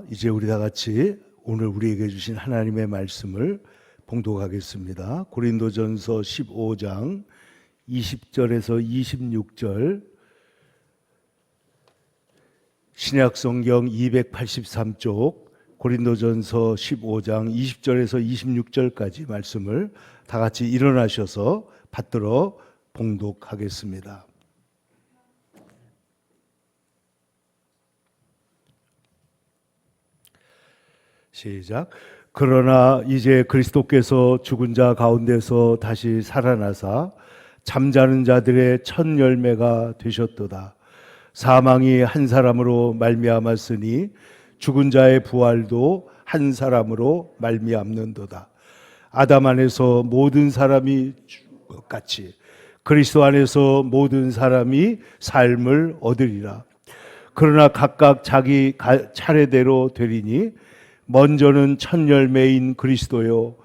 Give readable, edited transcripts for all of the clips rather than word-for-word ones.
이제 우리 다 같이 오늘 우리에게 주신 하나님의 말씀을 봉독하겠습니다. 고린도전서 15장 20절에서 26절, 신약성경 283쪽 고린도전서 15장 20절에서 26절까지 말씀을 다 같이 일어나셔서 받들어 봉독하겠습니다. 시작. 그러나 이제 그리스도께서 죽은 자 가운데서 다시 살아나사 잠자는 자들의 첫 열매가 되셨도다. 사망이 한 사람으로 말미암았으니 죽은 자의 부활도 한 사람으로 말미암는도다. 아담 안에서 모든 사람이 죽은 것 같이 그리스도 안에서 모든 사람이 삶을 얻으리라. 그러나 각각 자기 차례대로 되리니 먼저는 첫 열매인 그리스도요,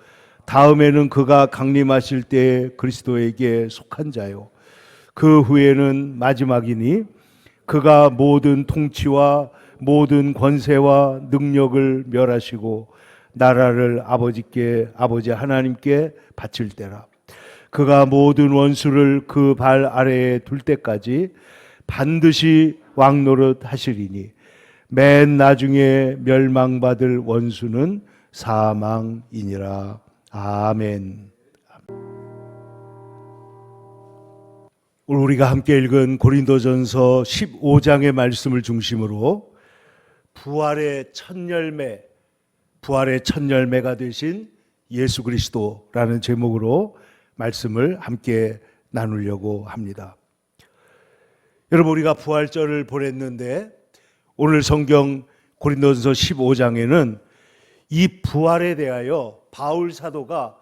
다음에는 그가 강림하실 때 그리스도에게 속한 자요, 그 후에는 마지막이니 그가 모든 통치와 모든 권세와 능력을 멸하시고 나라를 아버지 하나님께 바칠 때라. 그가 모든 원수를 그 발 아래에 둘 때까지 반드시 왕노릇 하시리니 맨 나중에 멸망받을 원수는 사망이니라. 아멘. 오늘 우리가 함께 읽은 고린도전서 15장의 말씀을 중심으로 부활의 첫 열매가 되신 예수 그리스도라는 제목으로 말씀을 함께 나누려고 합니다. 여러분, 우리가 부활절을 보냈는데 오늘 성경 고린도전서 15장에는 이 부활에 대하여 바울 사도가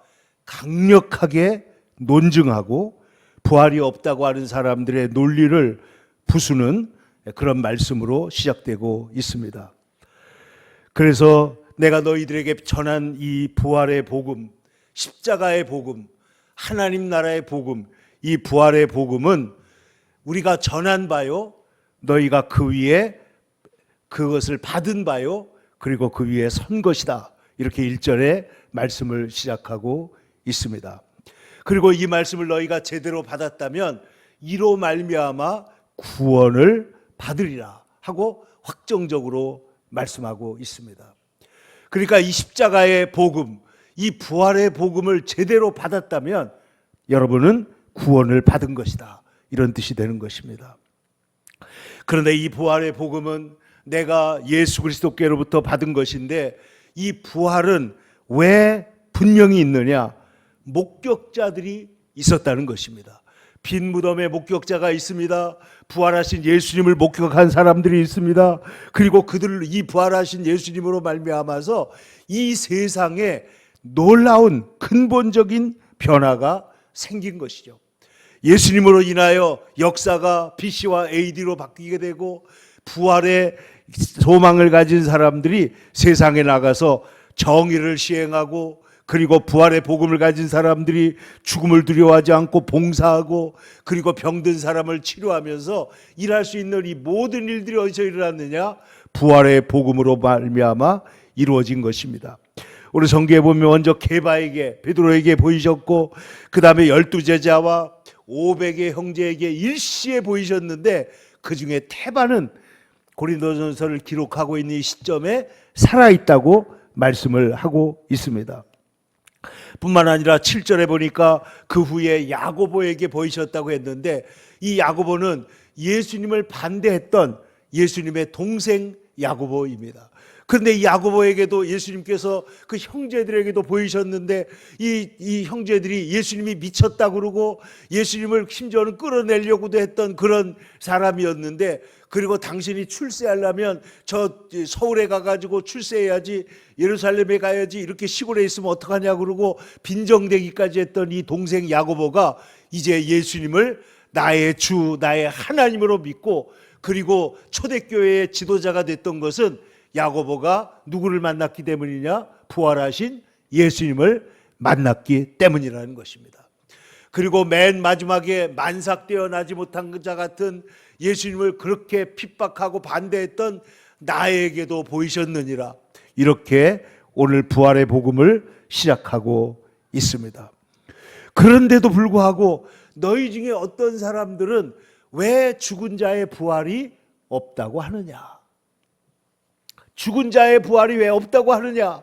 강력하게 논증하고 부활이 없다고 하는 사람들의 논리를 부수는 그런 말씀으로 시작되고 있습니다. 그래서 내가 너희들에게 전한 이 부활의 복음, 십자가의 복음, 하나님 나라의 복음, 이 부활의 복음은 우리가 전한 바요, 너희가 그 위에 그것을 받은 바요, 그리고 그 위에 선 것이다. 이렇게 1절에 말씀을 시작하고 있습니다. 그리고 이 말씀을 너희가 제대로 받았다면 이로 말미암아 구원을 받으리라 하고 확정적으로 말씀하고 있습니다. 그러니까 이 십자가의 복음, 이 부활의 복음을 제대로 받았다면 여러분은 구원을 받은 것이다. 이런 뜻이 되는 것입니다. 그런데 이 부활의 복음은 내가 예수 그리스도께로부터 받은 것인데 이 부활은 왜 분명히 있느냐? 목격자들이 있었다는 것입니다. 빈 무덤에 목격자가 있습니다. 부활하신 예수님을 목격한 사람들이 있습니다. 그리고 이 부활하신 예수님으로 말미암아서 이 세상에 놀라운 근본적인 변화가 생긴 것이죠. 예수님으로 인하여 역사가 BC와 AD로 바뀌게 되고 부활의 소망을 가진 사람들이 세상에 나가서 정의를 시행하고, 그리고 부활의 복음을 가진 사람들이 죽음을 두려워하지 않고 봉사하고, 그리고 병든 사람을 치료하면서 일할 수 있는 이 모든 일들이 어디서 일어났느냐? 부활의 복음으로 말미암아 이루어진 것입니다. 우리 성경에 보면 먼저 게바에게, 베드로에게 보이셨고, 그 다음에 12제자와 500의 형제에게 일시에 보이셨는데 그 중에 태반은 고린도전서를 기록하고 있는 이 시점에 살아있다고 말씀을 하고 있습니다. 뿐만 아니라 7절에 보니까 그 후에 야고보에게 보이셨다고 했는데 이 야고보는 예수님을 반대했던 예수님의 동생 야고보입니다. 그런데 이 야고보에게도 예수님께서 그 형제들에게도 보이셨는데 이 형제들이 예수님이 미쳤다 그러고 예수님을 심지어는 끌어내려고도 했던 그런 사람이었는데, 그리고 당신이 출세하려면 저 서울에 가가지고 출세해야지, 예루살렘에 가야지, 이렇게 시골에 있으면 어떡하냐 그러고 빈정대기까지 했던 이 동생 야고보가 이제 예수님을 나의 주, 나의 하나님으로 믿고, 그리고 초대교회의 지도자가 됐던 것은 야고보가 누구를 만났기 때문이냐? 부활하신 예수님을 만났기 때문이라는 것입니다. 그리고 맨 마지막에 만삭되어 나지 못한 자 같은 예수님을 그렇게 핍박하고 반대했던 나에게도 보이셨느니라. 이렇게 오늘 부활의 복음을 시작하고 있습니다. 그런데도 불구하고 너희 중에 어떤 사람들은 왜 죽은 자의 부활이 없다고 하느냐? 죽은 자의 부활이 왜 없다고 하느냐?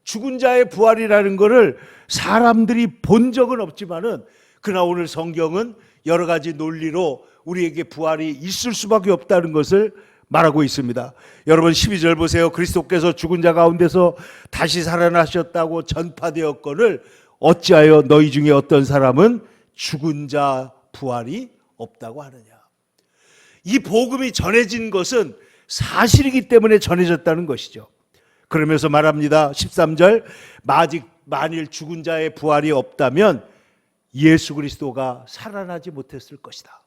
죽은 자의 부활이라는 것을 사람들이 본 적은 없지만은 그러나 오늘 성경은 여러 가지 논리로 우리에게 부활이 있을 수밖에 없다는 것을 말하고 있습니다. 여러분 12절 보세요. 그리스도께서 죽은 자 가운데서 다시 살아나셨다고 전파되었거늘 어찌하여 너희 중에 어떤 사람은 죽은 자 부활이 없다고 하느냐. 이 복음이 전해진 것은 사실이기 때문에 전해졌다는 것이죠. 그러면서 말합니다. 13절 만일 죽은 자의 부활이 없다면 예수 그리스도가 살아나지 못했을 것이다.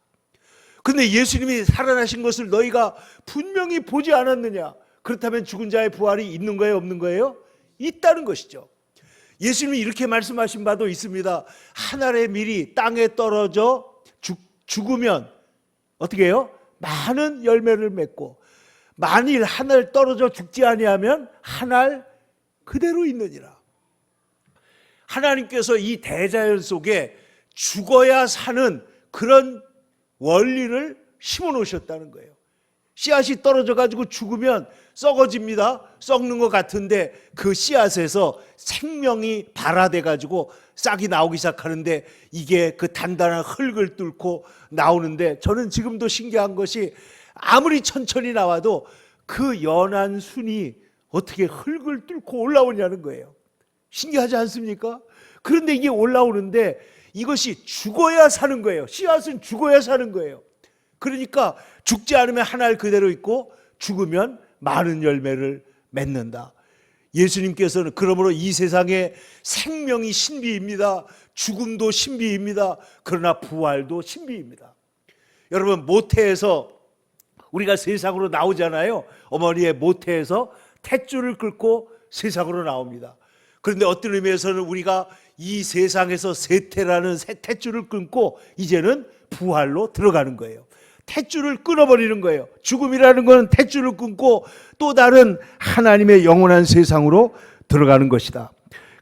그런데 예수님이 살아나신 것을 너희가 분명히 보지 않았느냐? 그렇다면 죽은 자의 부활이 있는 거예요, 없는 거예요? 있다는 것이죠. 예수님이 이렇게 말씀하신 바도 있습니다. 한 알의 밀이 땅에 떨어져 죽으면 어떻게 해요? 많은 열매를 맺고 만일 한 알 떨어져 죽지 아니하면 한 알 그대로 있느니라. 하나님께서 이 대자연 속에 죽어야 사는 그런 원리를 심어 놓으셨다는 거예요. 씨앗이 떨어져 가지고 죽으면 썩어집니다. 썩는 것 같은데 그 씨앗에서 생명이 발화돼 가지고 싹이 나오기 시작하는데 이게 그 단단한 흙을 뚫고 나오는데 저는 지금도 신기한 것이 아무리 천천히 나와도 그 연한 순이 어떻게 흙을 뚫고 올라오냐는 거예요. 신기하지 않습니까? 그런데 이게 올라오는데 이것이 죽어야 사는 거예요. 씨앗은 죽어야 사는 거예요. 그러니까 죽지 않으면 한 알 그대로 있고 죽으면 많은 열매를 맺는다. 예수님께서는 그러므로 이 세상에 생명이 신비입니다. 죽음도 신비입니다. 그러나 부활도 신비입니다. 여러분 모태에서 우리가 세상으로 나오잖아요. 어머니의 모태에서 탯줄을 끌고 세상으로 나옵니다. 그런데 어떤 의미에서는 우리가 이 세상에서 세태라는 탯줄을 끊고 이제는 부활로 들어가는 거예요. 탯줄을 끊어버리는 거예요. 죽음이라는 것은 탯줄을 끊고 또 다른 하나님의 영원한 세상으로 들어가는 것이다.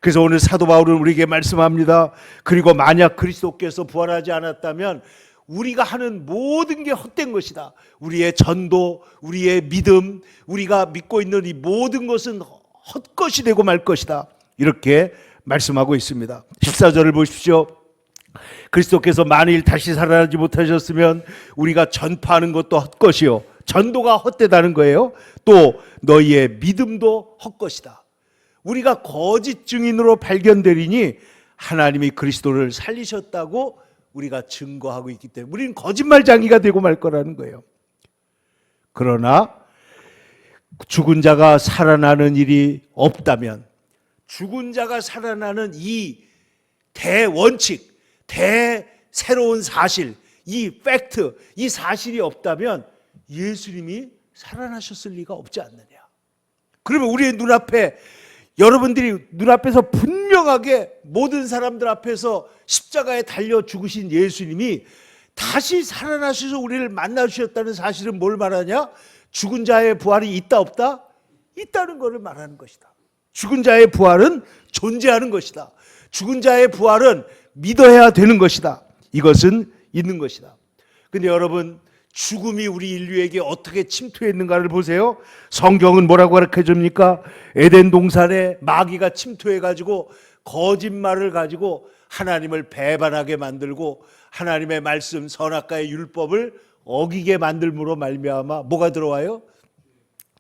그래서 오늘 사도 바울은 우리에게 말씀합니다. 그리고 만약 그리스도께서 부활하지 않았다면 우리가 하는 모든 게 헛된 것이다. 우리의 전도, 우리의 믿음, 우리가 믿고 있는 이 모든 것은 헛것이 되고 말 것이다. 이렇게 말씀하고 있습니다. 14절을 보십시오. 그리스도께서 만일 다시 살아나지 못하셨으면 우리가 전파하는 것도 헛것이요 전도가 헛되다는 거예요. 또 너희의 믿음도 헛것이다. 우리가 거짓 증인으로 발견되리니 하나님이 그리스도를 살리셨다고 우리가 증거하고 있기 때문에 우리는 거짓말장이가 되고 말 거라는 거예요. 그러나 죽은 자가 살아나는 일이 없다면 죽은 자가 살아나는 이 대원칙, 새로운 사실, 이 팩트, 이 사실이 없다면 예수님이 살아나셨을 리가 없지 않느냐. 그러면 우리의 눈앞에 여러분들이 눈앞에서 분명하게 모든 사람들 앞에서 십자가에 달려 죽으신 예수님이 다시 살아나셔서 우리를 만나주셨다는 사실은 뭘 말하냐? 죽은 자의 부활이 있다 없다? 있다는 것을 말하는 것이다. 죽은 자의 부활은 존재하는 것이다. 죽은 자의 부활은 믿어야 되는 것이다. 이것은 있는 것이다. 근데 여러분 죽음이 우리 인류에게 어떻게 침투했는가를 보세요. 성경은 뭐라고 가르쳐 줍니까? 에덴 동산에 마귀가 침투해가지고 거짓말을 가지고 하나님을 배반하게 만들고 하나님의 말씀 선악과의 율법을 어기게 만들므로 말미암아 뭐가 들어와요?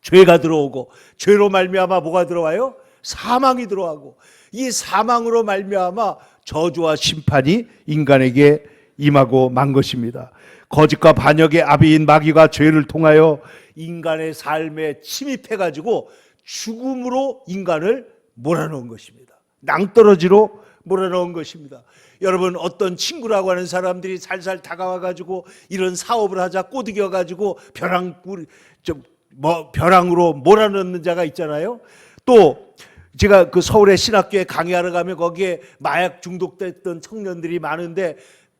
죄가 들어오고 죄로 말미암아 뭐가 들어와요? 사망이 들어가고 이 사망으로 말미암아 저주와 심판이 인간에게 임하고 만 것입니다. 거짓과 반역의 아비인 마귀가 죄를 통하여 인간의 삶에 침입해가지고 죽음으로 인간을 몰아넣은 것입니다. 낭떠러지로 몰아넣은 것입니다. 여러분 어떤 친구라고 하는 사람들이 살살 다가와가지고 이런 사업을 하자 꼬드겨가지고 벼랑으로 몰아넣는 자가 있잖아요. 또 제가 그 서울의 신학교에 강의하러 가면 거기에 마약 중독됐던 청년들이 많은데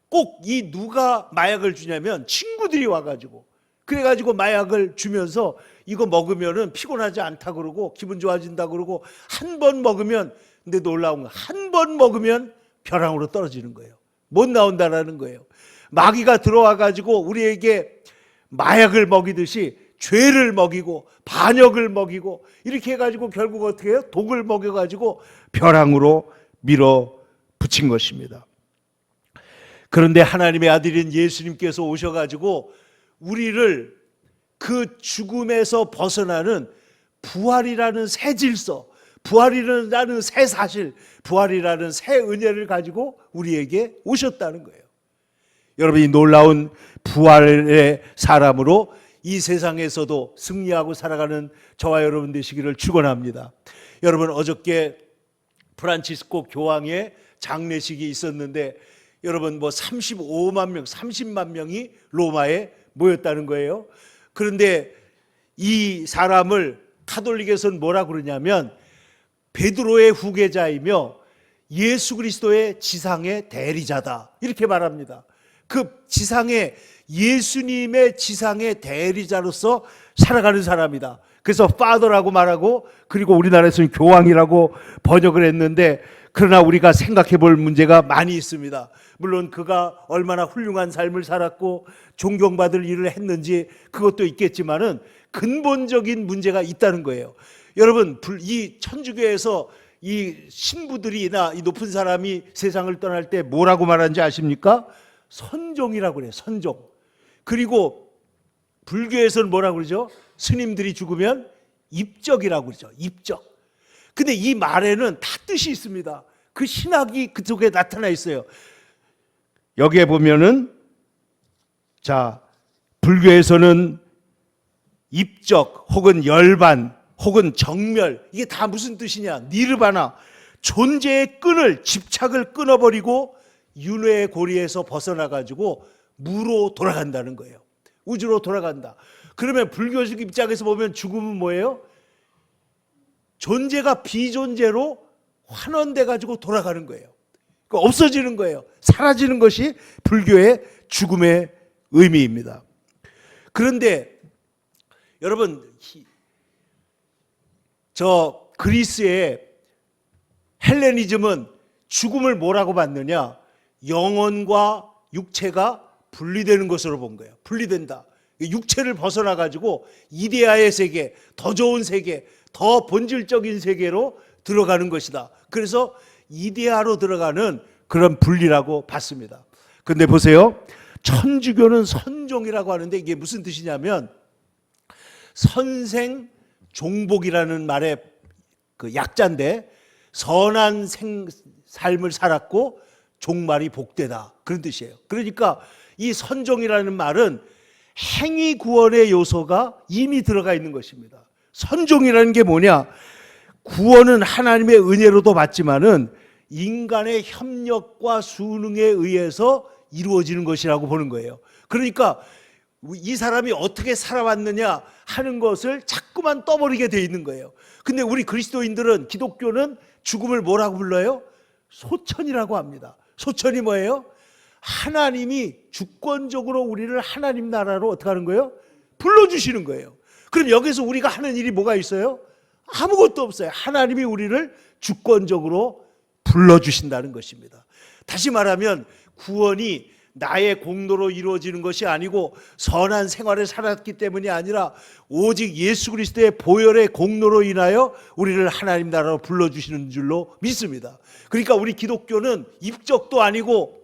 꼭 이 누가 마약을 주냐면 친구들이 와가지고 그래가지고 마약을 주면서 이거 먹으면은 피곤하지 않다 그러고 기분 좋아진다 그러고 한 번 먹으면, 근데 놀라운 건 한 번 먹으면 벼랑으로 떨어지는 거예요. 못 나온다라는 거예요. 마귀가 들어와 가지고 우리에게 마약을 먹이듯이 죄를 먹이고 반역을 먹이고 이렇게 해가지고 결국 어떻게 해요? 독을 먹여가지고 벼랑으로 밀어붙인 것입니다. 그런데 하나님의 아들인 예수님께서 오셔가지고 우리를 그 죽음에서 벗어나는 부활이라는 새 질서, 부활이라는 새 사실, 부활이라는 새 은혜를 가지고 우리에게 오셨다는 거예요. 여러분, 이 놀라운 부활의 사람으로 이 세상에서도 승리하고 살아가는 저와 여러분 되시기를 축원합니다. 여러분, 어저께 프란치스코 교황의 장례식이 있었는데 여러분 35만 명, 30만 명이 로마에 모였다는 거예요. 그런데 이 사람을 카톨릭에서는 뭐라 그러냐면 베드로의 후계자이며 예수 그리스도의 지상의 대리자다, 이렇게 말합니다. 그 지상의 예수님의 지상의 대리자로서 살아가는 사람이다. 그래서 파더라고 말하고, 그리고 우리나라에서는 교황이라고 번역을 했는데, 그러나 우리가 생각해 볼 문제가 많이 있습니다. 물론 그가 얼마나 훌륭한 삶을 살았고 존경받을 일을 했는지 그것도 있겠지만은 근본적인 문제가 있다는 거예요. 여러분, 이 천주교에서 이 신부들이나 이 높은 사람이 세상을 떠날 때 뭐라고 말하는지 아십니까? 선종이라고 그래요. 선종. 그리고 불교에서는 뭐라고 그러죠? 스님들이 죽으면 입적이라고 그러죠. 입적. 근데 이 말에는 다 뜻이 있습니다. 그 신학이 그쪽에 나타나 있어요. 여기에 보면은, 자, 불교에서는 입적 혹은 열반 혹은 정멸, 이게 다 무슨 뜻이냐? 니르바나, 존재의 끈을, 집착을 끊어버리고 윤회의 고리에서 벗어나가지고 무로 돌아간다는 거예요. 우주로 돌아간다. 그러면 불교식 입장에서 보면 죽음은 뭐예요? 존재가 비존재로 환원돼가지고 돌아가는 거예요. 그러니까 없어지는 거예요. 사라지는 것이 불교의 죽음의 의미입니다. 그런데 여러분, 저 그리스의 헬레니즘은 죽음을 뭐라고 봤느냐? 영혼과 육체가 분리되는 것으로 본 거예요. 분리된다. 육체를 벗어나가지고 이데아의 세계, 더 좋은 세계, 더 본질적인 세계로 들어가는 것이다. 그래서 이데아로 들어가는 그런 분리라고 봤습니다. 그런데 보세요. 천주교는 선종이라고 하는데 이게 무슨 뜻이냐면 선생 종복이라는 말의 그 약자인데, 선한 삶을 살았고 종말이 복되다, 그런 뜻이에요. 그러니까 이 선종이라는 말은 행위 구원의 요소가 이미 들어가 있는 것입니다. 선종이라는 게 뭐냐? 구원은 하나님의 은혜로도 받지만은 인간의 협력과 수능에 의해서 이루어지는 것이라고 보는 거예요. 그러니까 이 사람이 어떻게 살아왔느냐 하는 것을 자꾸만 떠버리게 돼 있는 거예요. 근데 우리 그리스도인들은, 기독교는 죽음을 뭐라고 불러요? 소천이라고 합니다. 소천이 뭐예요? 하나님이 주권적으로 우리를 하나님 나라로 어떻게 하는 거예요? 불러주시는 거예요. 그럼 여기서 우리가 하는 일이 뭐가 있어요? 아무것도 없어요. 하나님이 우리를 주권적으로 불러주신다는 것입니다. 다시 말하면 구원이 나의 공로로 이루어지는 것이 아니고 선한 생활을 살았기 때문이 아니라 오직 예수 그리스도의 보혈의 공로로 인하여 우리를 하나님 나라로 불러주시는 줄로 믿습니다. 그러니까 우리 기독교는 입적도 아니고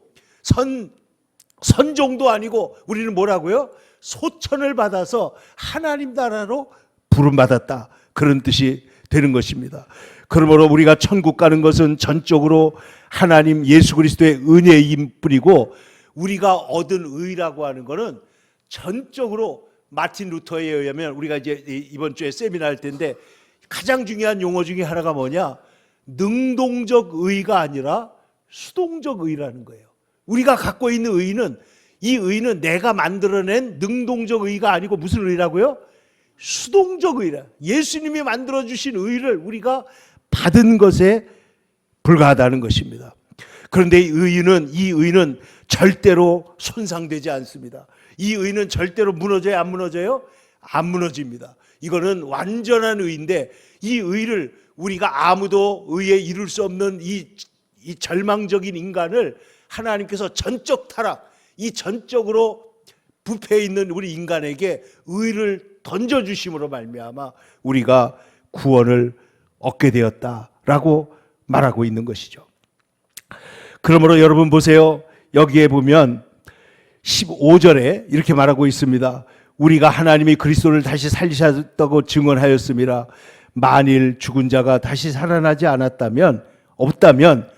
선종도 아니고 우리는 뭐라고요? 소천을 받아서 하나님 나라로 부름받았다, 그런 뜻이 되는 것입니다. 그러므로 우리가 천국 가는 것은 전적으로 하나님 예수 그리스도의 은혜인 뿐이고, 우리가 얻은 의라고 하는 것은 전적으로 마틴 루터에 의하면, 우리가 이제 이번 주에 세미나 할 텐데 가장 중요한 용어 중에 하나가 뭐냐? 능동적 의가 아니라 수동적 의라는 거예요. 우리가 갖고 있는 의는, 이 의는 내가 만들어낸 능동적 의가 아니고 무슨 의라고요? 수동적 의라. 예수님이 만들어주신 의를 우리가 받은 것에 불과하다는 것입니다. 그런데 이 의는 절대로 손상되지 않습니다. 이 의는 절대로 무너져요? 안 무너져요? 안 무너집니다. 이거는 완전한 의인데 이 의를 우리가 아무도 의에 이룰 수 없는 이 절망적인 인간을 하나님께서 전적 타락, 이 전적으로 부패해 있는 우리 인간에게 의를 던져주심으로 말미암아 우리가 구원을 얻게 되었다라고 말하고 있는 것이죠. 그러므로 여러분 보세요. 여기에 보면 15절에 이렇게 말하고 있습니다. 우리가 하나님이 그리스도를 다시 살리셨다고 증언하였습니다. 만일 죽은 자가 다시 살아나지 없다면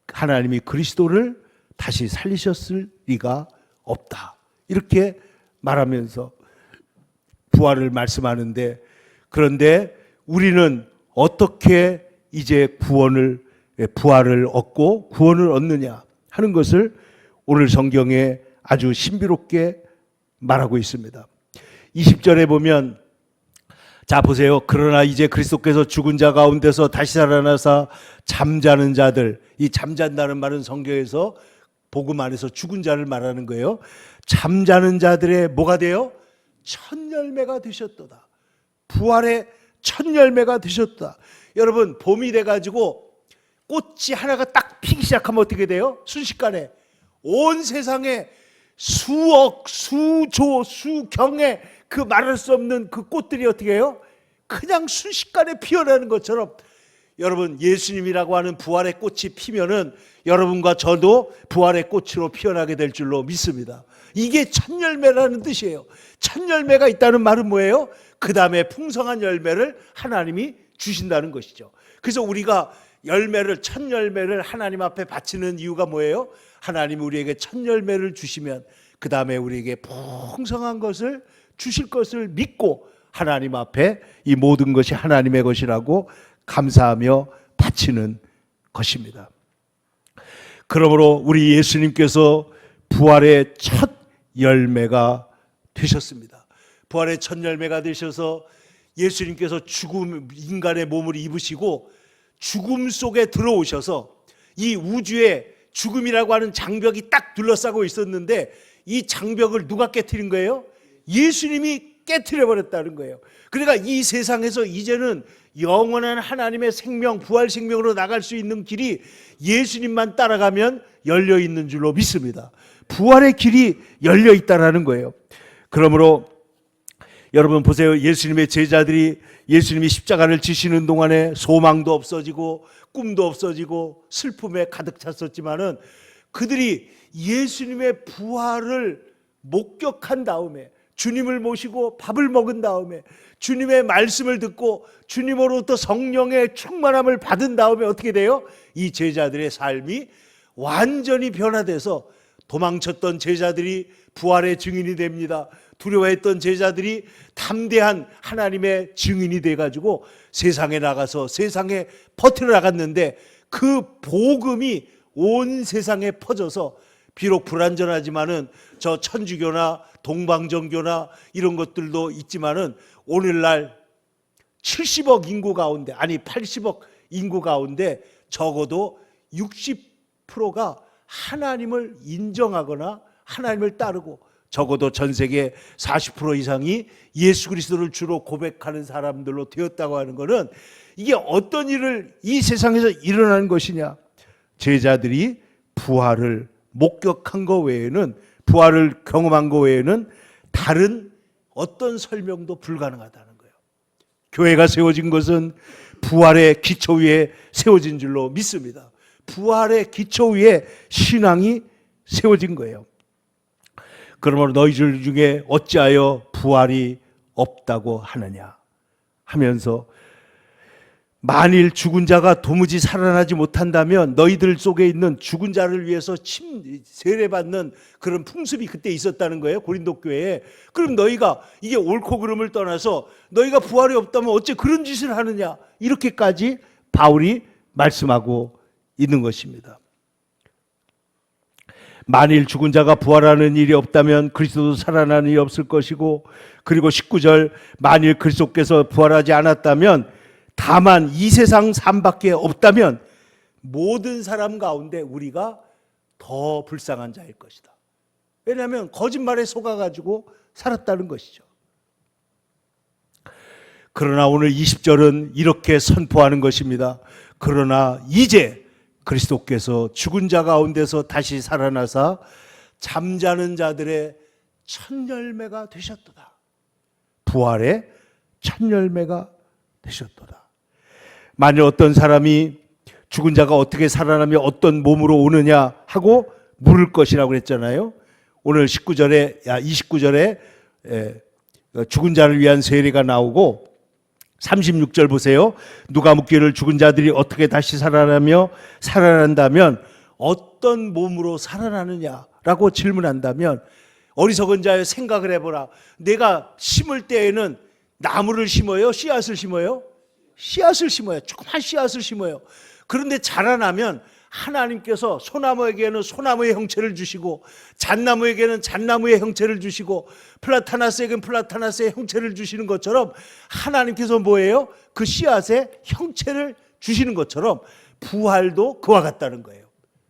하나님이 그리스도를 다시 살리셨을 리가 없다. 이렇게 말하면서 부활을 말씀하는데, 그런데 우리는 어떻게 이제 부활을 얻고 구원을 얻느냐 하는 것을 오늘 성경에 아주 신비롭게 말하고 있습니다. 20절에 보면, 자 보세요. 그러나 이제 그리스도께서 죽은 자 가운데서 다시 살아나사 잠자는 자들, 이 잠잔다는 말은 성경에서 복음 안에서 죽은 자를 말하는 거예요. 잠자는 자들의 뭐가 돼요? 첫 열매가 되셨도다. 부활의 첫 열매가 되셨다. 여러분, 봄이 돼가지고 꽃이 하나가 딱 피기 시작하면 어떻게 돼요? 순식간에 온 세상에 수억, 수조, 수경의 그 말할 수 없는 그 꽃들이 어떻게 해요? 그냥 순식간에 피어나는 것처럼 여러분, 예수님이라고 하는 부활의 꽃이 피면은 여러분과 저도 부활의 꽃으로 피어나게 될 줄로 믿습니다. 이게 첫 열매라는 뜻이에요. 첫 열매가 있다는 말은 뭐예요? 그 다음에 풍성한 열매를 하나님이 주신다는 것이죠. 그래서 우리가 첫 열매를 하나님 앞에 바치는 이유가 뭐예요? 하나님이 우리에게 첫 열매를 주시면 그 다음에 우리에게 풍성한 것을 주실 것을 믿고 하나님 앞에 이 모든 것이 하나님의 것이라고 감사하며 바치는 것입니다. 그러므로 우리 예수님께서 부활의 첫 열매가 되셨습니다. 부활의 첫 열매가 되셔서 예수님께서 인간의 몸을 입으시고 죽음 속에 들어오셔서 이 우주에 죽음이라고 하는 장벽이 딱 둘러싸고 있었는데 이 장벽을 누가 깨트린 거예요? 예수님이 깨트려 버렸다는 거예요. 그러니까 이 세상에서 이제는 영원한 하나님의 생명, 부활 생명으로 나갈 수 있는 길이 예수님만 따라가면 열려 있는 줄로 믿습니다. 부활의 길이 열려 있다라는 거예요. 그러므로 여러분 보세요. 예수님의 제자들이 예수님이 십자가를 지시는 동안에 소망도 없어지고 꿈도 없어지고 슬픔에 가득 찼었지만은 그들이 예수님의 부활을 목격한 다음에 주님을 모시고 밥을 먹은 다음에 주님의 말씀을 듣고 주님으로부터 성령의 충만함을 받은 다음에 어떻게 돼요? 이 제자들의 삶이 완전히 변화돼서 도망쳤던 제자들이 부활의 증인이 됩니다. 두려워했던 제자들이 담대한 하나님의 증인이 돼가지고 세상에 나가서 세상에 퍼뜨려 나갔는데 그 복음이 온 세상에 퍼져서 비록 불완전하지만은 저 천주교나 동방정교나 이런 것들도 있지만은 오늘날 70억 인구 가운데, 아니 80억 인구 가운데 적어도 60%가 하나님을 인정하거나 하나님을 따르고 적어도 전 세계 40% 이상이 예수 그리스도를 주로 고백하는 사람들로 되었다고 하는 것은 이게 어떤 일을 이 세상에서 일어나는 것이냐? 제자들이 부활을 목격한 것 외에는, 부활을 경험한 것 외에는 다른 어떤 설명도 불가능하다는 거예요. 교회가 세워진 것은 부활의 기초 위에 세워진 줄로 믿습니다. 부활의 기초 위에 신앙이 세워진 거예요. 그러므로 너희들 중에 어찌하여 부활이 없다고 하느냐 하면서, 만일 죽은 자가 도무지 살아나지 못한다면 너희들 속에 있는 죽은 자를 위해서 세례받는 그런 풍습이 그때 있었다는 거예요, 고린도 교회에. 그럼 너희가 이게 옳고 그름을 떠나서 너희가 부활이 없다면 어째 그런 짓을 하느냐, 이렇게까지 바울이 말씀하고 있는 것입니다. 만일 죽은 자가 부활하는 일이 없다면 그리스도도 살아나는 일이 없을 것이고, 그리고 19절, 만일 그리스도께서 부활하지 않았다면 다만 이 세상 삶밖에 없다면 모든 사람 가운데 우리가 더 불쌍한 자일 것이다. 왜냐하면 거짓말에 속아가지고 살았다는 것이죠. 그러나 오늘 20절은 이렇게 선포하는 것입니다. 그러나 이제 그리스도께서 죽은 자 가운데서 다시 살아나사 잠자는 자들의 첫 열매가 되셨도다. 부활의 첫 열매가 되셨도다. 만일 어떤 사람이 죽은 자가 어떻게 살아나며 어떤 몸으로 오느냐 하고 물을 것이라고 그랬잖아요. 오늘 29절에 죽은 자를 위한 세례가 나오고 36절 보세요. 누가 묻기를 죽은 자들이 어떻게 다시 살아나며 살아난다면 어떤 몸으로 살아나느냐라고 질문한다면 어리석은 자여 생각을 해보라. 내가 심을 때에는 나무를 심어요? 씨앗을 심어요? 씨앗을 심어요. 조그만 씨앗을 심어요. 그런데 자라나면 하나님께서 소나무에게는 소나무의 형체를 주시고 잣나무에게는 잣나무의 형체를 주시고 플라타나스에게는 플라타나스의 형체를 주시는 것처럼 하나님께서 뭐예요? 그 씨앗의 형체를 주시는 것처럼 부활도 그와 같다는 거예요.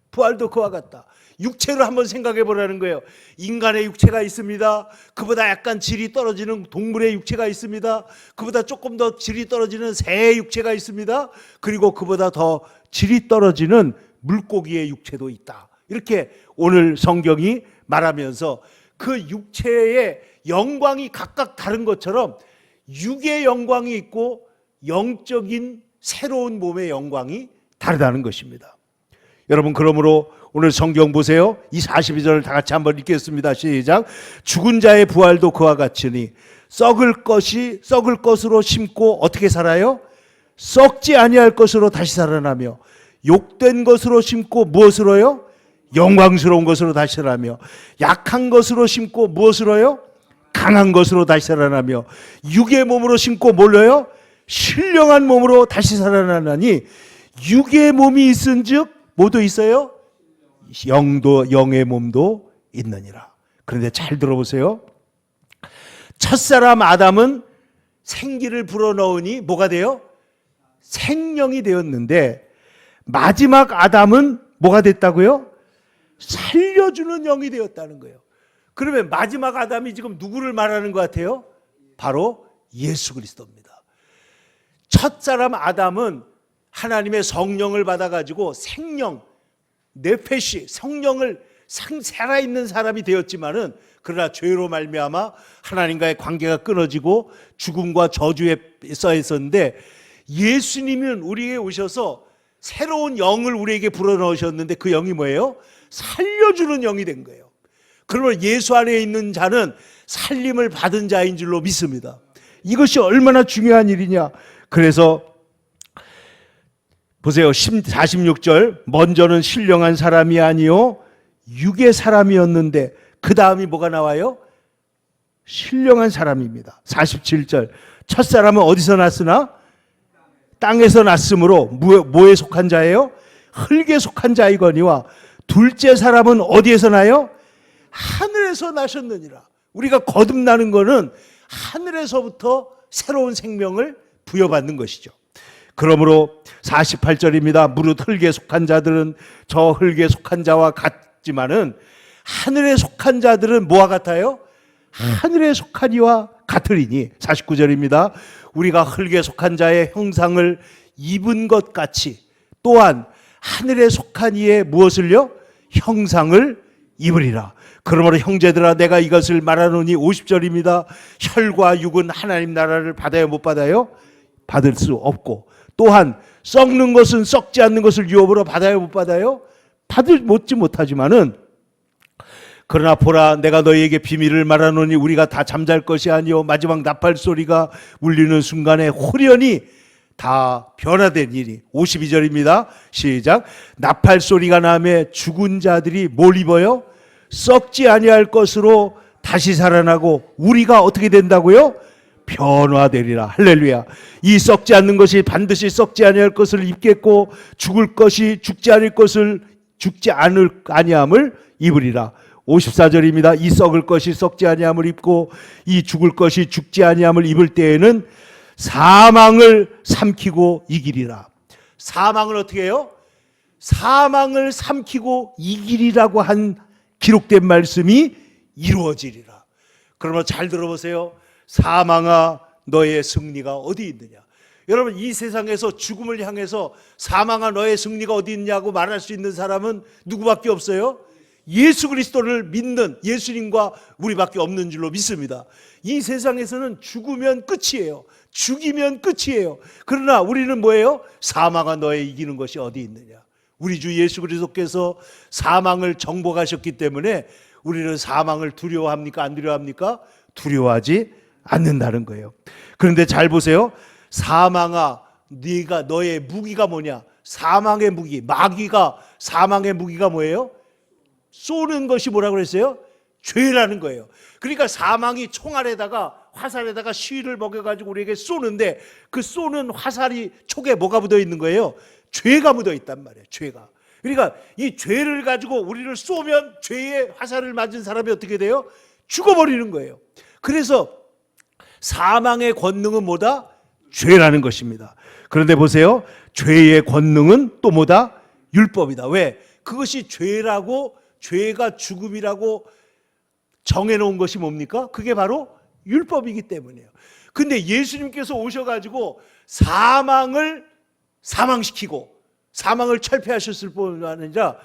부활도 그와 같다. 육체로 한번 생각해 보라는 거예요. 인간의 육체가 있습니다. 그보다 약간 질이 떨어지는 동물의 육체가 있습니다. 그보다 조금 더 질이 떨어지는 새의 육체가 있습니다. 그리고 그보다 더 질이 떨어지는 물고기의 육체도 있다. 이렇게 오늘 성경이 말하면서 그 육체의 영광이 각각 다른 것처럼 육의 영광이 있고 영적인 새로운 몸의 영광이 다르다는 것입니다. 여러분, 그러므로 오늘 성경 보세요. 이 42절을 다 같이 한번 읽겠습니다. 시작. 죽은 자의 부활도 그와 같으니 썩을 것으로 심고 어떻게 살아요? 썩지 아니할 것으로 다시 살아나며 욕된 것으로 심고 무엇으로요? 영광스러운 것으로 다시 살아나며 약한 것으로 심고 무엇으로요? 강한 것으로 다시 살아나며 육의 몸으로 심고 뭘로요? 신령한 몸으로 다시 살아나나니 육의 몸이 있은즉 뭐도 있어요? 영의 몸도 있느니라. 그런데 잘 들어보세요. 첫사람 아담은 생기를 불어넣으니 뭐가 돼요? 생명이 되었는데 마지막 아담은 뭐가 됐다고요? 살려주는 영이 되었다는 거예요. 그러면 마지막 아담이 지금 누구를 말하는 것 같아요? 바로 예수 그리스도입니다. 첫사람 아담은 하나님의 성령을 받아가지고 생명, 네페시, 성령을 살아있는 사람이 되었지만은 그러나 죄로 말미암아 하나님과의 관계가 끊어지고 죽음과 저주에 써 있었는데 예수님은 우리에게 오셔서 새로운 영을 우리에게 불어넣으셨는데 그 영이 뭐예요? 살려주는 영이 된 거예요. 그러면 예수 안에 있는 자는 살림을 받은 자인 줄로 믿습니다. 이것이 얼마나 중요한 일이냐. 그래서 보세요. 46절 먼저는 신령한 사람이 아니요 육의 사람이었는데 그 다음이 뭐가 나와요? 신령한 사람입니다. 47절 첫사람은 어디서 났으나? 땅에서 났으므로 뭐에 속한 자예요? 흙에 속한 자이거니와 둘째 사람은 어디에서 나요? 하늘에서 나셨느니라. 우리가 거듭나는 것은 하늘에서부터 새로운 생명을 부여받는 것이죠. 그러므로 48절입니다. 무릇 흙에 속한 자들은 저 흙에 속한 자와 같지만은 하늘에 속한 자들은 뭐와 같아요? 하늘에 속한 이와 같으리니. 49절입니다. 우리가 흙에 속한 자의 형상을 입은 것 같이 또한 하늘에 속한 이의 무엇을요? 형상을 입으리라. 그러므로 형제들아 내가 이것을 말하노니 50절입니다. 혈과 육은 하나님 나라를 받아요 못 받아요? 받을 수 없고 또한 썩는 것은 썩지 않는 것을 유업으로 받아요 못 받아요? 받지 못하지만은 그러나 보라 내가 너희에게 비밀을 말하노니 우리가 다 잠잘 것이 아니요 마지막 나팔 소리가 울리는 순간에 홀연히 다 변화된 일이. 52절입니다. 시작. 나팔 소리가 나매 죽은 자들이 뭘 입어요? 썩지 아니할 것으로 다시 살아나고 우리가 어떻게 된다고요? 변화되리라. 할렐루야. 이 썩지 않는 것이 반드시 썩지 아니할 것을 입겠고 죽을 것이 죽지 아니함을 입으리라. 54절입니다. 이 썩을 것이 썩지 아니함을 입고 이 죽을 것이 죽지 아니함을 입을 때에는 사망을 삼키고 이기리라. 사망을 어떻게 해요? 사망을 삼키고 이기리라고 한 기록된 말씀이 이루어지리라. 그러면 잘 들어보세요. 사망아 너의 승리가 어디 있느냐. 여러분, 이 세상에서 죽음을 향해서 사망아 너의 승리가 어디 있냐고 말할 수 있는 사람은 누구밖에 없어요? 예수 그리스도를 믿는 예수님과 우리밖에 없는 줄로 믿습니다. 이 세상에서는 죽으면 끝이에요. 죽이면 끝이에요. 그러나 우리는 뭐예요? 사망아 너의 이기는 것이 어디 있느냐. 우리 주 예수 그리스도께서 사망을 정복하셨기 때문에 우리는 사망을 두려워합니까? 안 두려워합니까? 두려워하지 않는다는 거예요. 그런데 잘 보세요. 사망아 네가 너의 무기가 뭐냐? 사망의 무기, 마귀가 사망의 무기가 뭐예요? 쏘는 것이 뭐라고 그랬어요? 죄라는 거예요. 그러니까 사망이 총알에다가 화살에다가 시위를 먹여가지고 우리에게 쏘는데 그 쏘는 화살이 촉에 뭐가 묻어 있는 거예요? 죄가 묻어 있단 말이에요. 죄가. 그러니까 이 죄를 가지고 우리를 쏘면 죄의 화살을 맞은 사람이 어떻게 돼요? 죽어버리는 거예요. 그래서 사망의 권능은 뭐다? 죄라는 것입니다. 그런데 보세요. 죄의 권능은 또 뭐다? 율법이다. 왜? 그것이 죄라고, 죄가 죽음이라고 정해놓은 것이 뭡니까? 그게 바로 율법이기 때문이에요. 근데 예수님께서 오셔가지고 사망을 사망시키고 사망을 철폐하셨을 뿐 아니라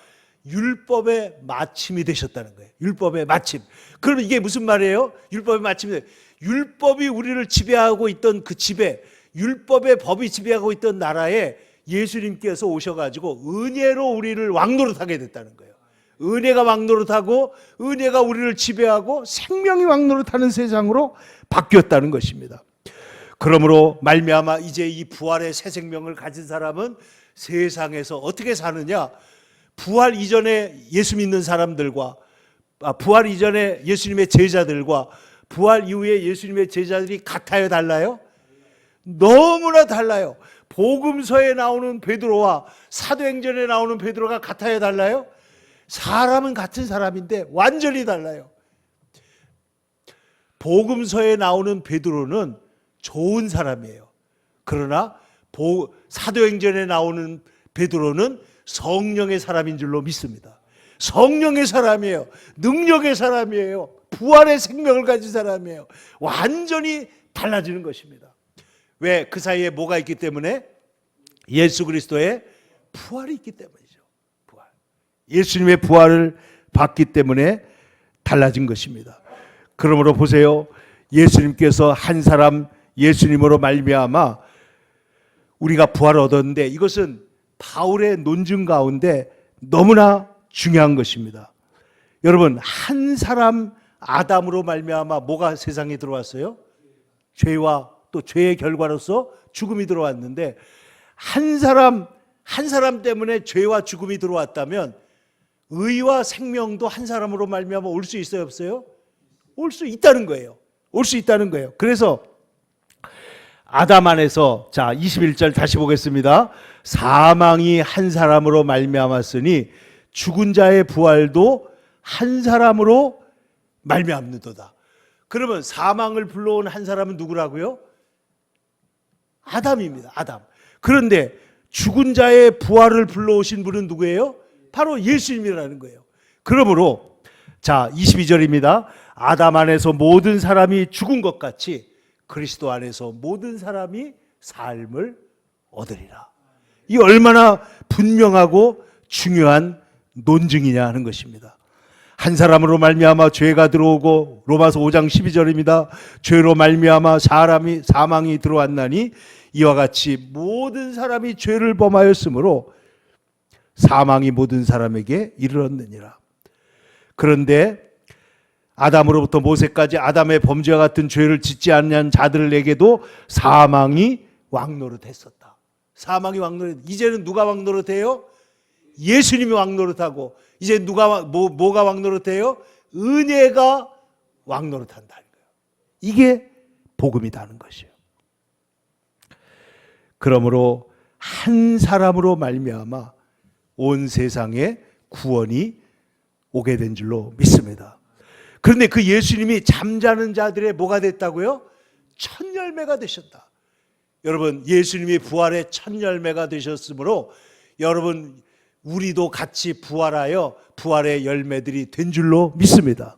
율법의 마침이 되셨다는 거예요. 율법의 마침. 그러면 이게 무슨 말이에요? 율법의 마침이. 율법이 우리를 지배하고 있던 그 지배, 율법의 법이 지배하고 있던 나라에 예수님께서 오셔가지고 은혜로 우리를 왕노릇하게 됐다는 거예요. 은혜가 왕노릇하고 은혜가 우리를 지배하고 생명이 왕노릇하는 세상으로 바뀌었다는 것입니다. 그러므로 말미암아 이제 이 부활의 새 생명을 가진 사람은 세상에서 어떻게 사느냐? 부활 이전에 예수 믿는 사람들과 부활 이전에 예수님의 제자들과 부활 이후에 예수님의 제자들이 같아요, 달라요? 너무나 달라요. 복음서에 나오는 베드로와 사도행전에 나오는 베드로가 같아요, 달라요? 사람은 같은 사람인데 완전히 달라요. 복음서에 나오는 베드로는 좋은 사람이에요. 그러나 사도행전에 나오는 베드로는 성령의 사람인 줄로 믿습니다. 성령의 사람이에요. 능력의 사람이에요. 부활의 생명을 가진 사람이에요. 완전히 달라지는 것입니다. 왜? 그 사이에 뭐가 있기 때문에? 예수 그리스도의 부활이 있기 때문이죠. 부활. 예수님의 부활을 받기 때문에 달라진 것입니다. 그러므로 보세요. 예수님께서 한 사람 예수님으로 말미암아 우리가 부활을 얻었는데 이것은 바울의 논증 가운데 너무나 중요한 것입니다. 여러분, 한 사람 아담으로 말미암아 뭐가 세상에 들어왔어요? 죄와 또 죄의 결과로서 죽음이 들어왔는데 한 사람 때문에 죄와 죽음이 들어왔다면 의와 생명도 한 사람으로 말미암아 올 수 있어요, 없어요? 올 수 있다는 거예요. 올 수 있다는 거예요. 그래서 아담 안에서, 자 21절 다시 보겠습니다. 사망이 한 사람으로 말미암았으니 죽은 자의 부활도 한 사람으로 말미암는도다. 그러면 사망을 불러온 한 사람은 누구라고요? 아담입니다. 아담. 그런데 죽은 자의 부활을 불러오신 분은 누구예요? 바로 예수님이라는 거예요. 그러므로 자 22절입니다. 아담 안에서 모든 사람이 죽은 것 같이 그리스도 안에서 모든 사람이 삶을 얻으리라. 이 얼마나 분명하고 중요한 논증이냐 하는 것입니다. 한 사람으로 말미암아 죄가 들어오고 로마서 5장 12절입니다. 죄로 말미암아 사망이 들어왔나니 이와 같이 모든 사람이 죄를 범하였으므로 사망이 모든 사람에게 이르렀느니라. 그런데 아담으로부터 모세까지 아담의 범죄와 같은 죄를 짓지 않는 자들에게도 사망이 왕노릇했었다. 사망이 왕노릇. 이제는 누가 왕노릇해요? 예수님이 왕노릇하고 이제 누가 뭐가 왕노릇해요? 은혜가 왕노릇한다는 거예요. 이게 복음이라는 것이에요. 그러므로 한 사람으로 말미암아 온 세상에 구원이 오게 된 줄로 믿습니다. 그런데 그 예수님이 잠자는 자들의 뭐가 됐다고요? 첫 열매가 되셨다. 여러분, 예수님이 부활의 첫 열매가 되셨으므로 여러분 우리도 같이 부활하여 부활의 열매들이 된 줄로 믿습니다.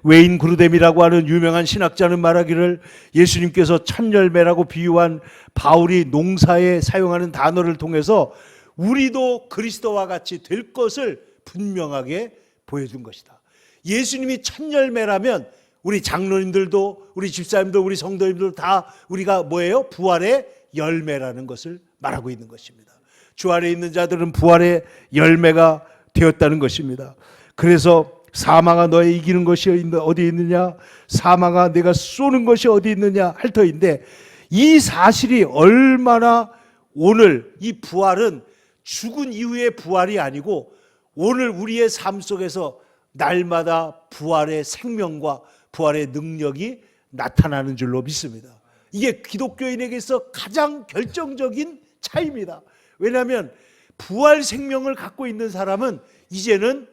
웨인 그루뎀이라고 하는 유명한 신학자는 말하기를 예수님께서 첫 열매라고 비유한 바울이 농사에 사용하는 단어를 통해서 우리도 그리스도와 같이 될 것을 분명하게 보여준 것이다. 예수님이 첫 열매라면 우리 장로님들도, 우리 집사님들, 우리 성도님들 다 우리가 뭐예요? 부활의 열매라는 것을 말하고 있는 것입니다. 주 안에 있는 자들은 부활의 열매가 되었다는 것입니다. 그래서 사망아 너의 이기는 것이 어디 있느냐, 사망아 내가 쏘는 것이 어디 있느냐 할 터인데, 이 사실이 얼마나 오늘 이 부활은 죽은 이후의 부활이 아니고 오늘 우리의 삶 속에서 날마다 부활의 생명과 부활의 능력이 나타나는 줄로 믿습니다. 이게 기독교인에게서 가장 결정적인 차이입니다. 왜냐하면 부활 생명을 갖고 있는 사람은 이제는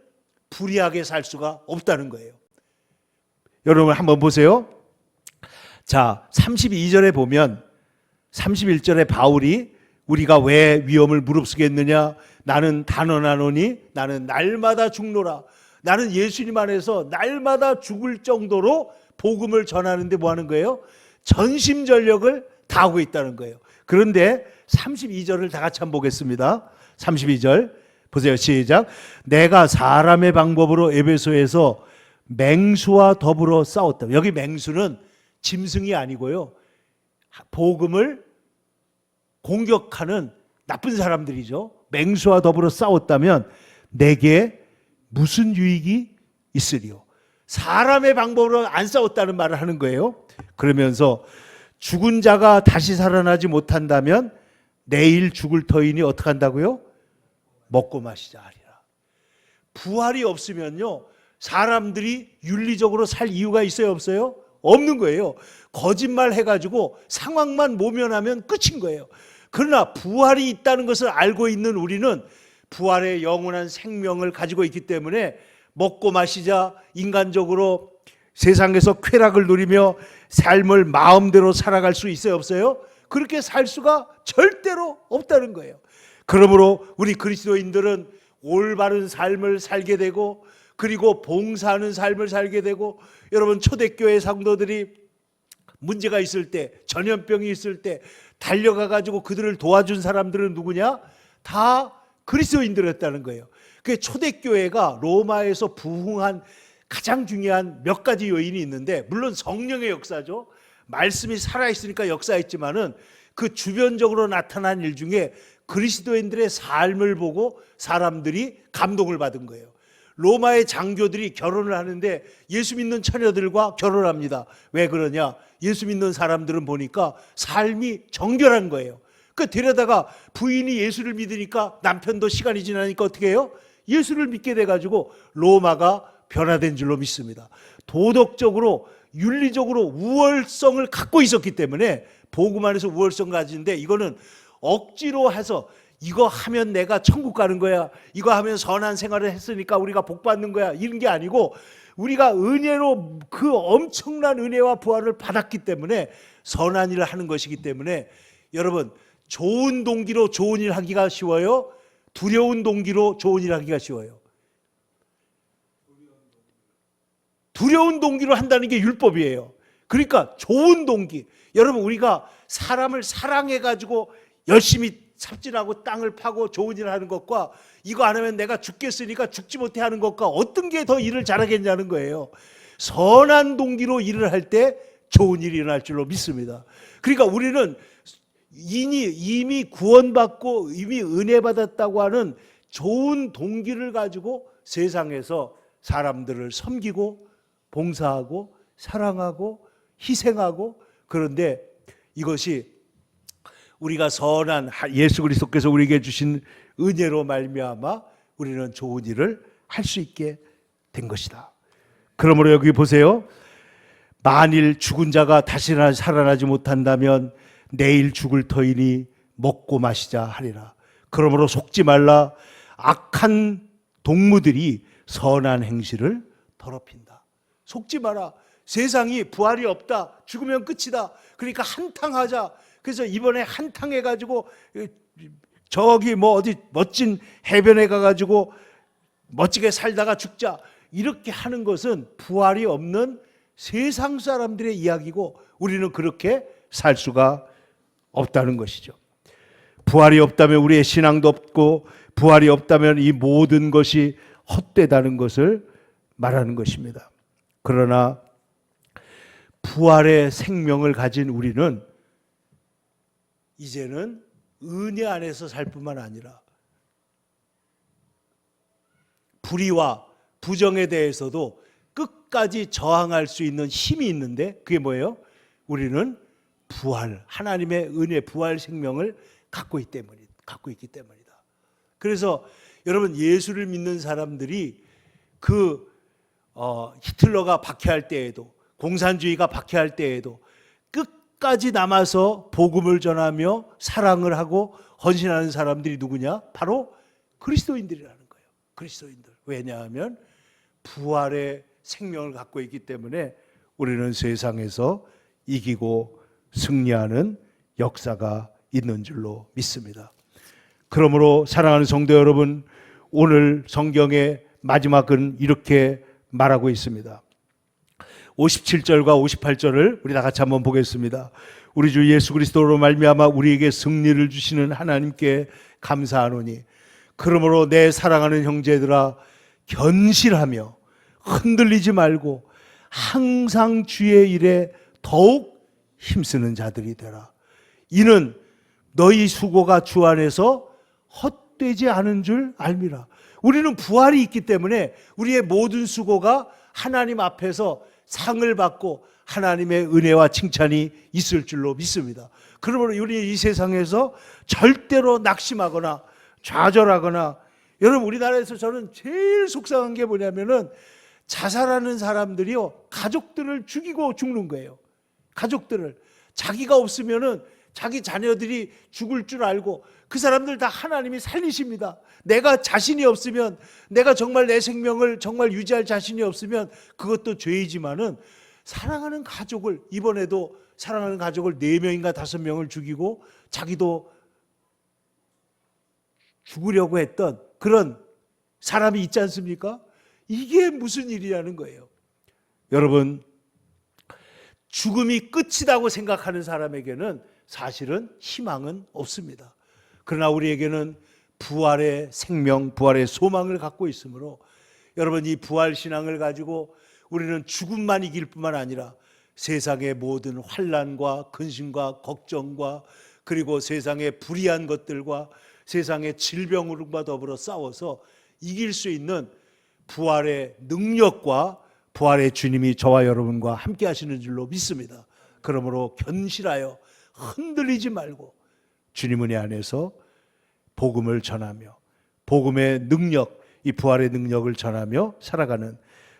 불의하게 살 수가 없다는 거예요. 여러분 한번 보세요. 자, 32절에 보면 31절에 바울이 우리가 왜 위험을 무릅쓰겠느냐, 나는 단언하노니 나는 날마다 죽노라. 나는 예수님 안에서 날마다 죽을 정도로 복음을 전하는데 뭐 하는 거예요? 전심전력을 다하고 있다는 거예요. 그런데 32절을 다 같이 한번 보겠습니다. 32절 보세요. 시작. 내가 사람의 방법으로 에베소에서 맹수와 더불어 싸웠다. 여기 맹수는 짐승이 아니고요, 복음을 공격하는 나쁜 사람들이죠. 맹수와 더불어 싸웠다면 내게 무슨 유익이 있으리요? 사람의 방법으로 안 싸웠다는 말을 하는 거예요. 그러면서 죽은 자가 다시 살아나지 못한다면 내일 죽을 터이니 어떻게 한다고요? 먹고 마시자 하리라. 부활이 없으면요, 사람들이 윤리적으로 살 이유가 있어요, 없어요? 없는 거예요. 거짓말 해가지고 상황만 모면하면 끝인 거예요. 그러나 부활이 있다는 것을 알고 있는 우리는 부활의 영원한 생명을 가지고 있기 때문에 먹고 마시자, 인간적으로 세상에서 쾌락을 누리며 삶을 마음대로 살아갈 수 있어요, 없어요? 그렇게 살 수가 절대로 없다는 거예요. 그러므로 우리 그리스도인들은 올바른 삶을 살게 되고, 그리고 봉사하는 삶을 살게 되고, 여러분 초대교회 성도들이 문제가 있을 때, 전염병이 있을 때 달려가 가지고 그들을 도와준 사람들은 누구냐? 다 그리스도인들이었다는 거예요. 그 초대교회가 로마에서 부흥한 가장 중요한 몇 가지 요인이 있는데, 물론 성령의 역사죠. 말씀이 살아있으니까 역사했지만은 그 주변적으로 나타난 일 중에 그리스도인들의 삶을 보고 사람들이 감동을 받은 거예요. 로마의 장교들이 결혼을 하는데 예수 믿는 처녀들과 결혼합니다. 왜 그러냐? 예수 믿는 사람들은 보니까 삶이 정결한 거예요. 그 데려다가 부인이 예수를 믿으니까 남편도 시간이 지나니까 어떻게 해요? 예수를 믿게 돼가지고 로마가 변화된 줄로 믿습니다. 도덕적으로 윤리적으로 우월성을 갖고 있었기 때문에, 복음 안에서 우월성 가지는데, 이거는 억지로 해서 이거 하면 내가 천국 가는 거야, 이거 하면 선한 생활을 했으니까 우리가 복 받는 거야, 이런 게 아니고 우리가 은혜로 그 엄청난 은혜와 부활을 받았기 때문에 선한 일을 하는 것이기 때문에, 여러분 좋은 동기로 좋은 일 하기가 쉬워요? 두려운 동기로 좋은 일 하기가 쉬워요? 두려운 동기로 한다는 게 율법이에요. 그러니까 좋은 동기, 여러분 우리가 사람을 사랑해가지고 열심히 삽질하고 땅을 파고 좋은 일을 하는 것과 이거 안 하면 내가 죽겠으니까 죽지 못해 하는 것과 어떤 게 더 일을 잘하겠냐는 거예요. 선한 동기로 일을 할 때 좋은 일이 일어날 줄로 믿습니다. 그러니까 우리는 이미 구원받고 이미 은혜 받았다고 하는 좋은 동기를 가지고 세상에서 사람들을 섬기고 봉사하고 사랑하고 희생하고, 그런데 이것이 우리가 선한 예수 그리스도께서 우리에게 주신 은혜로 말미암아 우리는 좋은 일을 할 수 있게 된 것이다. 그러므로 여기 보세요. 만일 죽은 자가 다시 살아나지 못한다면 내일 죽을 터이니 먹고 마시자 하리라. 그러므로 속지 말라. 악한 동무들이 선한 행실을 더럽힌다. 속지 마라. 세상이 부활이 없다, 죽으면 끝이다, 그러니까 한탕하자. 그래서 이번에 한탕해가지고 저기 뭐 어디 멋진 해변에 가가지고 멋지게 살다가 죽자, 이렇게 하는 것은 부활이 없는 세상 사람들의 이야기고 우리는 그렇게 살 수가 없다는 것이죠. 부활이 없다면 우리의 신앙도 없고 부활이 없다면 이 모든 것이 헛되다는 것을 말하는 것입니다. 그러나 부활의 생명을 가진 우리는 이제는 은혜 안에서 살 뿐만 아니라 불의와 부정에 대해서도 끝까지 저항할 수 있는 힘이 있는데 그게 뭐예요? 우리는 부활, 하나님의 은혜, 부활 생명을 갖고 있기 때문이다. 그래서 여러분 예수를 믿는 사람들이 히틀러가 박해할 때에도 공산주의가 박해할 때에도 끝까지 남아서 복음을 전하며 사랑을 하고 헌신하는 사람들이 누구냐? 바로 그리스도인들이라는 거예요. 그리스도인들. 왜냐하면 부활의 생명을 갖고 있기 때문에 우리는 세상에서 이기고 승리하는 역사가 있는 줄로 믿습니다. 그러므로 사랑하는 성도 여러분, 오늘 성경의 마지막은 이렇게 말하고 있습니다. 57절과 58절을 우리 다 같이 한번 보겠습니다. 우리 주 예수 그리스도로 말미암아 우리에게 승리를 주시는 하나님께 감사하노니 그러므로 내 사랑하는 형제들아 견실하며 흔들리지 말고 항상 주의 일에 더욱 힘쓰는 자들이 되라. 이는 너희 수고가 주 안에서 헛되지 않은 줄 알미라. 우리는 부활이 있기 때문에 우리의 모든 수고가 하나님 앞에서 상을 받고 하나님의 은혜와 칭찬이 있을 줄로 믿습니다. 그러므로 우리 이 세상에서 절대로 낙심하거나 좌절하거나, 여러분 우리나라에서 저는 제일 속상한 게 뭐냐면은 자살하는 사람들이요 가족들을 죽이고 죽는 거예요. 가족들을. 자기가 없으면은 자기 자녀들이 죽을 줄 알고 그 사람들 다 하나님이 살리십니다. 내가 자신이 없으면, 내가 정말 내 생명을 정말 유지할 자신이 없으면 그것도 죄이지만은 사랑하는 가족을, 이번에도 사랑하는 가족을 4명인가 5명을 죽이고 자기도 죽으려고 했던 그런 사람이 있지 않습니까? 이게 무슨 일이라는 거예요. 여러분, 죽음이 끝이라고 생각하는 사람에게는 사실은 희망은 없습니다. 그러나 우리에게는 부활의 생명, 부활의 소망을 갖고 있으므로 여러분 이 부활 신앙을 가지고 우리는 죽음만 이길 뿐만 아니라 세상의 모든 환난과 근심과 걱정과 그리고 세상의 불의한 것들과 세상의 질병과 더불어 싸워서 이길 수 있는 부활의 능력과 부활의 주님이 저와 여러분과 함께 하시는 줄로 믿습니다. 그러므로 견실하여 흔들리지 말고 주님 은혜 안에서 복음을 전하며 복음의 능력, 이 부활의 능력을 전하며 살아가는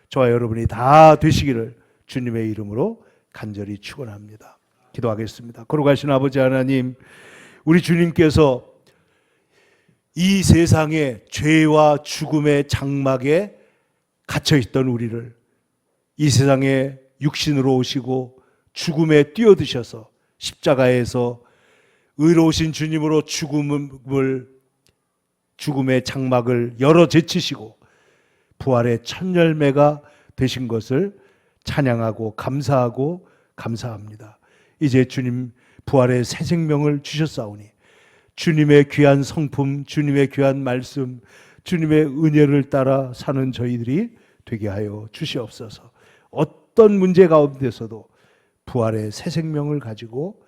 저와 여러분이 다 되시기를 주님의 이름으로 간절히 축원합니다. 기도하겠습니다. 거룩하신 아버지 하나님, 우리 주님께서 이 세상의 죄와 죽음의 장막에 갇혀있던 우리를 이 세상에 육신으로 오시고 죽음에 뛰어드셔서 십자가에서 의로우신 주님으로 죽음의 장막을 열어 제치시고 부활의 첫 열매가 되신 것을 찬양하고 감사합니다. 이제 주님 부활의 새 생명을 주셨사오니 주님의 귀한 성품, 주님의 귀한 말씀, 주님의 은혜를 따라 사는 저희들이 되게 하여 주시옵소서. 어떤 문제 가운데서도 부활의 새 생명을 가지고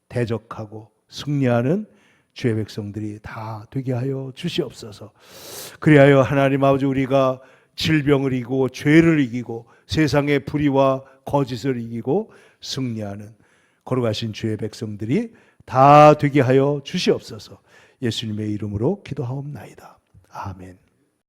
대적하고 승리하는 주의 백성들이 다 되게 하여 주시옵소서. 그리하여 하나님 아버지, 우리가 질병을 이기고 죄를 이기고 세상의 불의와 거짓을 이기고 승리하는 거룩하신 주의 백성들이 다 되게 하여 주시옵소서. 예수님의 이름으로 기도하옵나이다. 아멘.